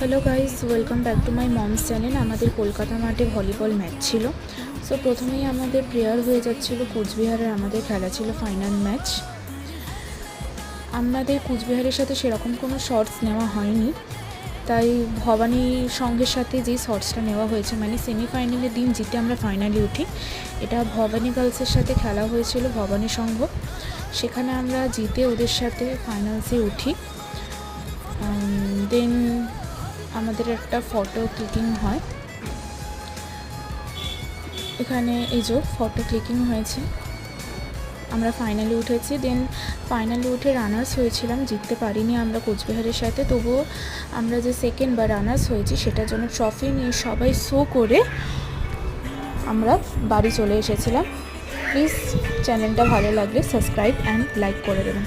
Hello guys, welcome back to my moms channel. আমাদের কলকাতা মাঠে volleyball match ছিল। So প্রথমেই আমাদের প্রেয়ার হয়ে যাচ্ছিল কুচবিহারের, আমাদের খেলা ছিল ফাইনাল ম্যাচ। আমাদের কুচবিহারের সাথে সেরকম কোনো শর্টস নেওয়া হয়নি, তাই ভবানী সংঘের সাথে যেই শর্টসটা নেওয়া হয়েছে, মানে সেমিফাইনালের দিন জিতে আমরা ফাইনালে উঠি, এটা ভবানী গার্লসের সাথে খেলা হয়েছিল, ভবানী সংঘ। সেখানে আমরা জিতে ওদের সাথে ফাইনালসে উঠি। দেন আমাদের একটা ফটো ক্লিকিং হয় এখানে, এই যে ফটো ক্লিকিং হয়েছে, আমরা ফাইনালে উঠেছি। দেন ফাইনালে উঠে রানার্স হয়েছিলাম, জিততে পারিনি আমরা কোচবিহারের সাথে। তবুও আমরা যে সেকেন্ড বা রানার্স হয়েছি সেটার জন্য ট্রফি নিয়ে সবাই শো করে আমরা বাড়ি চলে এসেছিলাম। প্লিজ চ্যানেলটা ভালো লাগলে সাবস্ক্রাইব অ্যান্ড লাইক করে দেবেন।